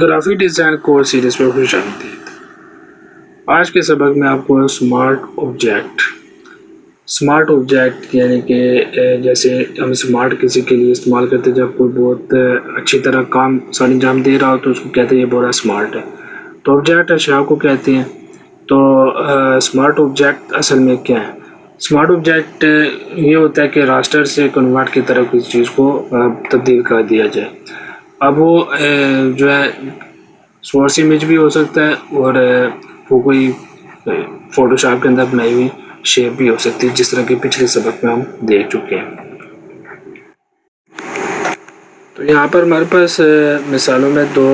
Graphic design course series پر خوش آمدید۔ آج کے سبق میں آپ کو اسمارٹ آبجیکٹ یعنی کہ جیسے ہم اسمارٹ کسی کے لیے استعمال کرتے ہیں، جب کوئی بہت اچھی طرح کام انجام دے رہا ہو تو اس کو کہتے ہیں یہ بڑا اسمارٹ ہے۔ تو آبجیکٹ اشیاء کو کہتے ہیں۔ تو اسمارٹ آبجیکٹ اصل میں کیا ہے؟ اسمارٹ آبجیکٹ یہ ہوتا ہے کہ راسٹر سے کنورٹ کی طرف کسی چیز کو تبدیل کر دیا جائے۔ اب وہ جو ہے سورس امیج بھی ہو سکتا ہے اور وہ کوئی فوٹو شاپ کے اندر بنائی ہوئی شیپ بھی ہو سکتی ہے، جس طرح کہ پچھلے سبق میں ہم دیکھ چکے ہیں۔ تو یہاں پر ہمارے پاس مثالوں میں دو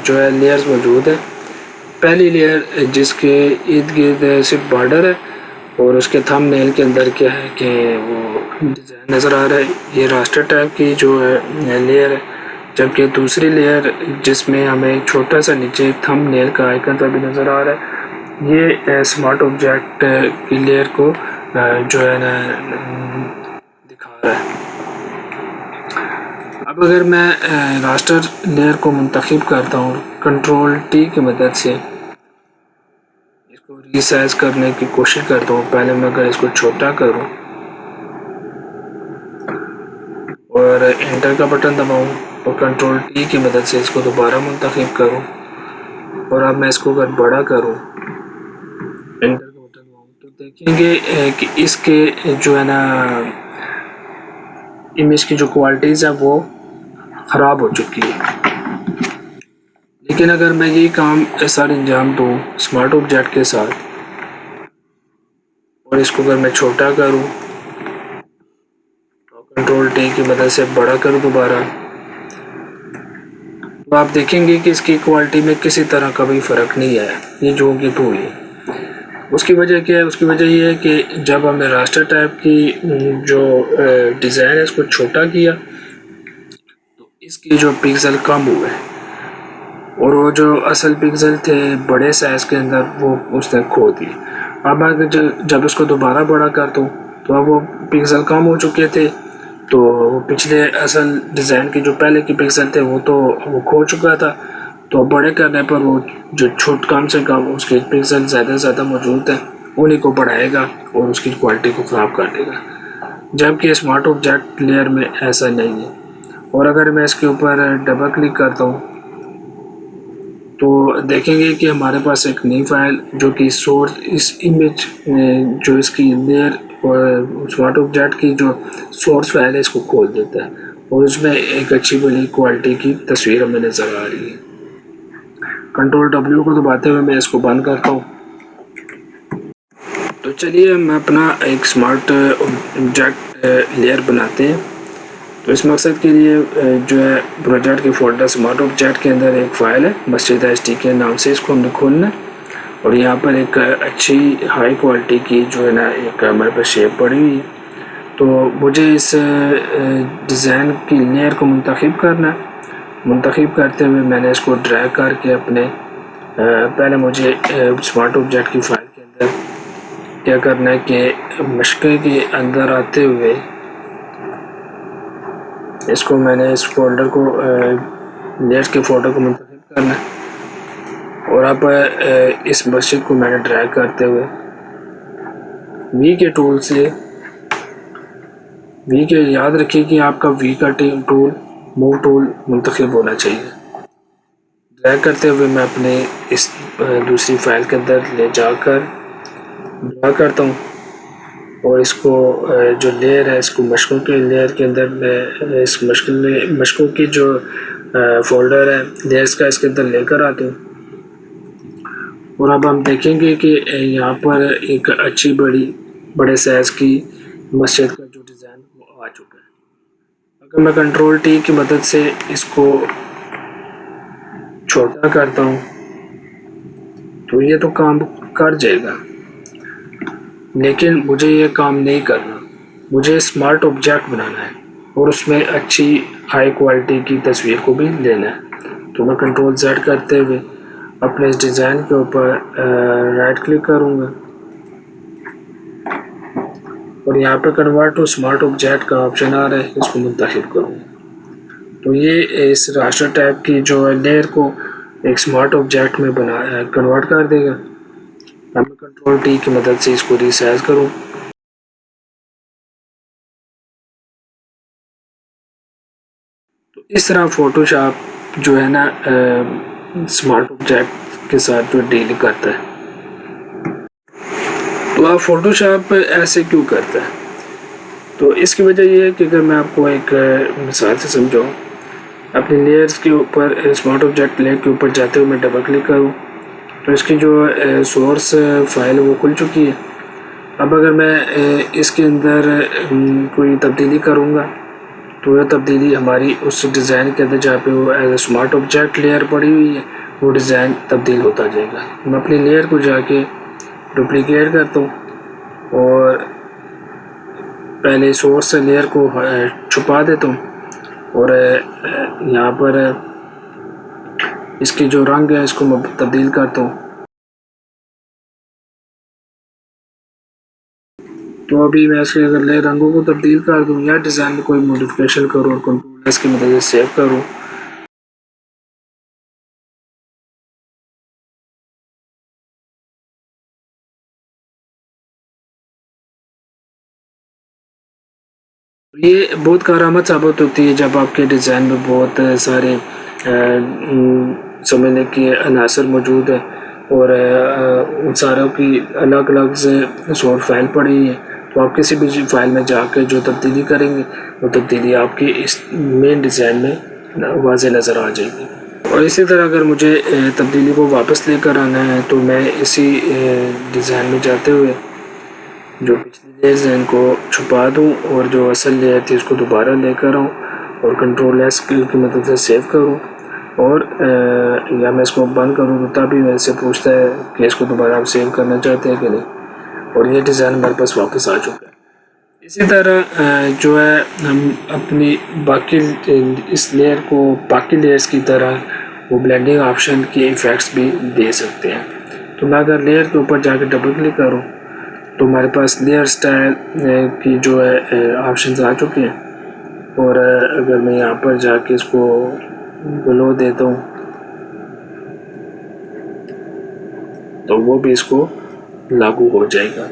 جو ہے لیئرز موجود ہیں۔ پہلی لیئر جس کے ارد گرد صرف بارڈر ہے اور اس کے تھم نیل کے اندر کیا ہے کہ وہ ڈیزائن نظر آ رہا ہے، یہ راسٹر ٹائپ کی جو ہے لیئر ہے۔ جبکہ دوسری لیئر جس میں ہمیں چھوٹا سا نیچے تھم نیل کا آئیکن بھی نظر آ رہا ہے، یہ اسمارٹ آبجیکٹ کی لیئر کو جو ہے نا دکھا رہا ہے۔ اب اگر میں راسٹر لیئر کو منتخب کرتا ہوں کنٹرول ٹی کی مدد سے، اس کو ریسائز کرنے کی کوشش کرتا ہوں، پہلے میں اگر اس کو چھوٹا کروں اور انٹر کا بٹن دباؤں اور کنٹرول ٹی کی مدد سے اس کو دوبارہ منتخب کروں اور اب میں اس کو اگر بڑا کروں انٹر کا بٹن دباؤں تو دیکھیں گے کہ اس کے جو ہے نا امیج کی جو کوالٹیز ہے وہ خراب ہو چکی ہے۔ لیکن اگر میں یہ کام سارا انجام دوں اسمارٹ آبجیکٹ کے ساتھ اور اس کو اگر میں چھوٹا کروں کنٹرول ٹی کی مدد سے بڑا کروں دوبارہ، تو آپ دیکھیں گے کہ اس کی کوالٹی میں کسی طرح کا بھی فرق نہیں آیا، یہ جو کہ تو ہوئی۔ اس کی وجہ کیا ہے؟ اس کی وجہ یہ ہے کہ جب ہم نے راسٹر ٹائپ کی جو ڈیزائن ہے اس کو چھوٹا کیا تو اس کی جو پکسل کم ہوئے اور وہ جو اصل پکسل تھے بڑے سائز کے اندر وہ اس نے کھو دیے۔ اب جب اس کو دوبارہ بڑا کر دوں تو اب وہ پکسل کم ہو چکے تھے، تو وہ پچھلے اصل ڈیزائن کی جو پہلے کی پکسل تھے وہ کھو چکا تھا۔ تو بڑے کرنے پر وہ جو کم سے کم اس کے پکسل زیادہ سے زیادہ موجود ہیں انہیں کو بڑھائے گا اور اس کی کوالٹی کو خراب کر دے گا، جبکہ اسمارٹ آبجیکٹ لیئر میں ایسا نہیں ہے۔ اور اگر میں اس کے اوپر ڈبل کلک کرتا ہوں تو دیکھیں گے کہ ہمارے پاس ایک نئی فائل جو کہ سورس اس امیج جو اس کی لیئر اور اسمارٹ آبجیکٹ کی جو سورس فائل ہے اس کو کھول دیتا ہے اور اس میں ایک اچھی بڑی کوالٹی کی تصویر ہمیں نظر آ رہی ہے۔ کنٹرول ڈبلیو کو دباتے ہوئے میں اس کو بند کرتا ہوں۔ تو چلیے ہم اپنا ایک اسمارٹ آبجیکٹ لیئر بناتے ہیں۔ تو اس مقصد کے لیے جو ہے پروجیکٹ کے فولڈر اسمارٹ آبجیکٹ کے اندر ایک فائل ہے مسجد ST کے نام سے، اس کو ہم نے کھولنا ہے اور یہاں پر ایک اچھی ہائی کوالٹی کی جو ہے نا ایک ہمارے پاس شیپ پڑی ہوئی ہے۔ تو مجھے اس ڈیزائن کی لیئر کو منتخب کرنا ہے۔ منتخب کرتے ہوئے میں نے اس کو ڈریگ کر کے اپنے پہلے مجھے اسمارٹ آبجیکٹ کی فائل کے اندر کیا کرنا ہے کہ مشقے کے اندر آتے ہوئے اس کو میں نے اس فولڈر کو لیئرز کے فولڈر کو منتخب کرنا ہے اور اب اس مسجد کو میں نے ڈریگ کرتے ہوئے وی کے ٹول سے وی کے یاد رکھیے کہ آپ کا وی کا ٹول موو ٹول منتخب ہونا چاہیے۔ ڈریگ کرتے ہوئے میں اپنے اس دوسری فائل کے اندر لے جا کر ڈرا کرتا ہوں اور اس کو جو لیئر ہے اس کو مشقوں کے لیئر کے اندر میں اس مشقوں کی جو فولڈر ہے لیئرز کا اس کے اندر لے کر آتا ہوں اور اب ہم دیکھیں گے کہ یہاں پر ایک اچھی بڑے سائز کی مسجد کا جو ڈیزائن وہ آ چکا ہے۔ اگر میں کنٹرول ٹی کی مدد سے اس کو چھوٹا کرتا ہوں تو یہ تو کام کر جائے گا، لیکن مجھے یہ کام نہیں کرنا۔ مجھے اسمارٹ آبجیکٹ بنانا ہے اور اس میں اچھی ہائی کوالٹی کی تصویر کو بھی لینا ہے۔ تو میں کنٹرول Z کرتے ہوئے اپنے اس ڈیزائن کے اوپر رائٹ کلک کروں گا اور یہاں پہ کنورٹ ٹو اسمارٹ آبجیکٹ کا آپشن آ رہا ہے، اس کو منتخب کروں گا۔ تو یہ اس راسٹر ٹیب کی جو ہے لیئر کو ایک اسمارٹ آبجیکٹ میں کنورٹ کر دے گا. اب میں کنٹرول ٹی کی مدد سے اس کو ریسائز کروں. تو اس طرح فوٹو شاپ جو ہے نا اسمارٹ آبجیکٹ کے ساتھ جو ڈیل کرتا ہے. تو آپ فوٹو شاپ ایسے کیوں کرتا ہے؟ تو اس کی وجہ یہ ہے کہ اگر میں آپ کو ایک مثال سے سمجھاؤں، اپنی لیئرز کے اوپر اسمارٹ آبجیکٹ لیئر کے اوپر جاتے ہوئے میں ڈبل کلک کروں تو اس کی جو سورس فائل وہ کھل چکی ہے. اب اگر میں اس کے اندر کوئی تبدیلی کروں گا تو یہ تبدیلی ہماری اس ڈیزائن کے اندر جہاں پہ وہ as a smart object layer پڑی ہوئی ہے وہ ڈیزائن تبدیل ہوتا جائے گا. میں اپنی لیئر کو جا کے ڈپلیکیٹ کرتا ہوں اور پہلے سورس سے لیئر کو چھپا دیتا ہوں اور یہاں پر اس کے جو رنگ ہے اس کو میں تبدیل کرتا ہوں. تو ابھی میں اس کے اگر نئے رنگوں کو تبدیل کر دوں یا ڈیزائن میں کوئی موڈیفکیشن کروں اور کنٹرول ایس کی مدد سے سیو کروں یہ بہت کارآمد ثابت ہوتی ہے جب آپ کے ڈیزائن میں بہت سارے سمجھنے کے عناصر موجود ہیں اور ان ساروں کی الگ الگ سے سورس فائل پڑی ہے. تو آپ کسی بھی فائل میں جا کے جو تبدیلی کریں گے وہ تبدیلی آپ کی اس مین ڈیزائن میں واضح نظر آ جائے گی. اور اسی طرح اگر مجھے تبدیلی کو واپس لے کر آنا ہے تو میں اسی ڈیزائن میں جاتے ہوئے جو پچھلی لیئرز ہیں ان کو چھپا دوں اور جو اصل لیئر تھی اس کو دوبارہ لے کر آؤں اور کنٹرول ایس کی مدد سے سیو کروں اور یا میں اس کو بند کروں تو تبھی میرے سے پوچھتا ہے کہ اس کو دوبارہ آپ سیو کرنا چاہتے ہیں کہ نہیں اور یہ ڈیزائن ہمارے پاس واپس آ چکا ہے. اسی طرح جو ہے ہم اپنی باقی اس لیئر کو باقی لیئرز کی طرح وہ بلینڈنگ آپشن کے ایفیکٹس بھی دے سکتے ہیں. تو میں اگر لیئر کے اوپر جا کے ڈبل کلک کروں تو ہمارے پاس لیئر سٹائل کی جو ہے آپشنز آ چکے ہیں اور اگر میں یہاں پر جا کے اس کو گلو دیتا ہوں تو وہ بھی اس کو لاگو ہو جائے گا.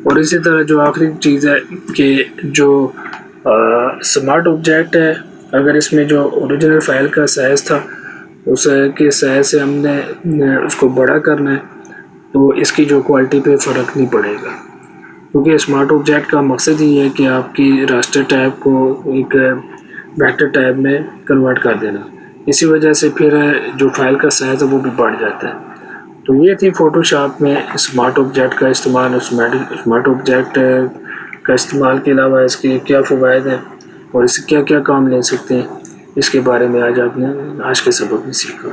اور اسی طرح جو آخری چیز ہے کہ جو اسمارٹ آبجیکٹ ہے اگر اس میں جو اوریجنل فائل کا سائز تھا اس کے سائز سے ہم نے اس کو بڑا کرنا ہے تو اس کی جو کوالٹی پہ فرق نہیں پڑے گا کیونکہ اسمارٹ آبجیکٹ کا مقصد ہی ہے کہ آپ کی راسٹر ٹیب کو ایک ویکٹر ٹیب میں کنورٹ کر دینا. اسی وجہ سے پھر جو فائل کا سائز ہے وہ بھی بڑھ جاتا ہے. تو یہ تھی فوٹو شاپ میں اسمارٹ آبجیکٹ کا استعمال. اسمارٹ آبجیکٹ کا استعمال کے علاوہ اس کے کیا فوائد ہیں اور اس سے کیا کیا کام لے سکتے ہیں اس کے بارے میں آج آپ نے آج کے سبق میں سیکھا.